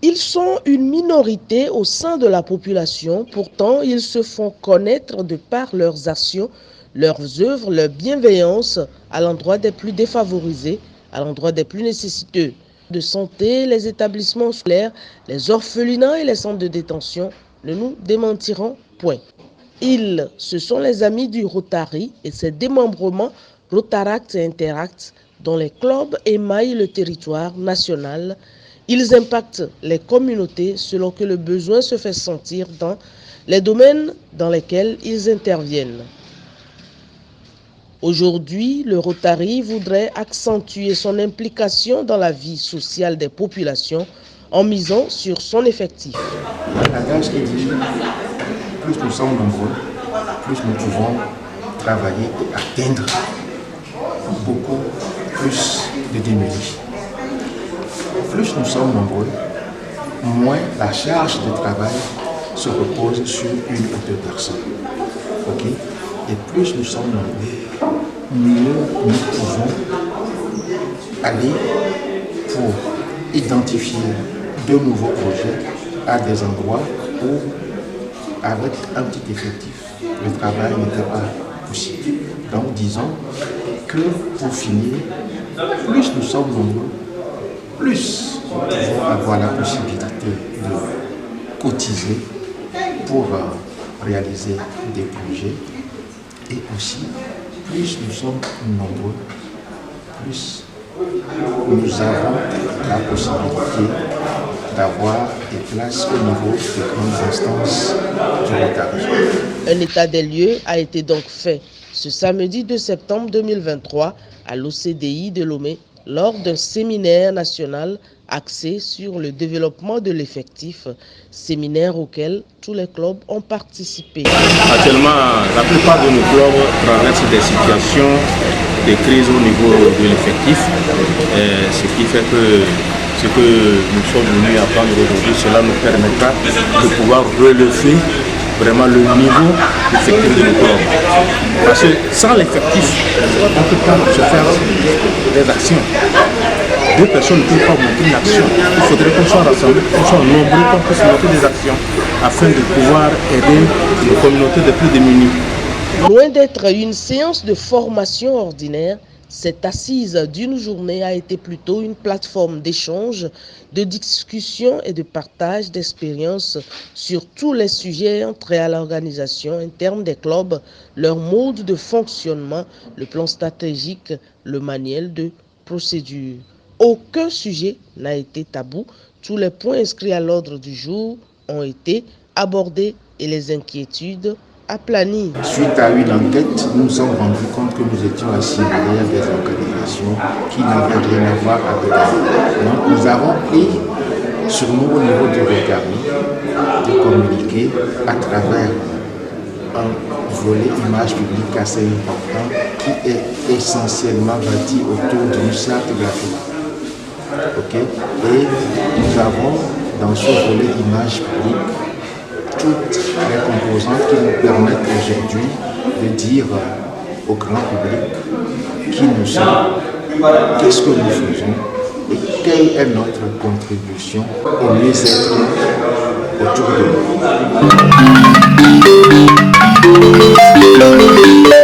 Ils sont une minorité au sein de la population, pourtant ils se font connaître de par leurs actions, leurs œuvres, leur bienveillance à l'endroit des plus défavorisés, à l'endroit des plus nécessiteux. De santé, les établissements scolaires, les orphelinats et les centres de détention ne nous démentiront point. Ce sont les amis du Rotary et ses démembrements Rotaract et Interact dont les clubs émaillent le territoire national. Ils impactent les communautés selon que le besoin se fait sentir dans les domaines dans lesquels ils interviennent. Aujourd'hui, le Rotary voudrait accentuer son implication dans la vie sociale des populations en misant sur son effectif. L'adage qui dit plus nous sommes nombreux, plus nous pouvons travailler et atteindre beaucoup plus de démunis. Plus nous sommes nombreux, moins la charge de travail se repose sur une ou deux personnes. Okay? Et plus nous sommes nombreux, mieux nous pouvons aller pour identifier de nouveaux projets à des endroits où, avec un petit effectif, le travail n'était pas possible. Donc disons que pour finir, plus nous sommes nombreux, plus nous pouvons avoir la possibilité de cotiser pour réaliser des projets. Et aussi, plus nous sommes nombreux, plus nous avons la possibilité d'avoir des places au niveau des grandes instances du Rotary. Un état des lieux a été donc fait ce samedi 2 septembre 2023 à l'OCDI de Lomé lors d'un séminaire national axé sur le développement de l'effectif, séminaire auquel tous les clubs ont participé. Actuellement, la plupart de nos clubs traversent des situations de crise au niveau de l'effectif, ce qui fait que ce que nous sommes venus apprendre aujourd'hui, cela nous permettra de pouvoir relever vraiment le niveau effectif de nos clubs. Parce que sans l'effectif, on ne peut pas se faire des actions. Deux personnes ne peuvent pas monter une action. Il faudrait qu'on soit rassemblés, qu'on soit nombreux, qu'on puisse monter des actions afin de pouvoir aider nos communautés les plus démunies. Loin d'être une séance de formation ordinaire, cette assise d'une journée a été plutôt une plateforme d'échange, de discussion et de partage d'expériences sur tous les sujets entrés à l'organisation interne des clubs, leur mode de fonctionnement, le plan stratégique, le manuel de procédure. Aucun sujet n'a été tabou. Tous les points inscrits à l'ordre du jour ont été abordés et les inquiétudes aplanies. Suite à une enquête, nous nous sommes rendus compte que nous étions assis derrière des organisations qui n'avaient rien à voir avec nous. Donc nous avons pris sur nous au niveau du Rotary de communiquer à travers un volet image publique assez important qui est essentiellement bâti autour d'une charte graphique. Okay? Et nous avons dans ce volet image publique toutes les composantes qui nous permettent aujourd'hui de dire au grand public qui nous sommes, qu'est-ce que nous faisons et quelle est notre contribution au mieux-être autour de nous.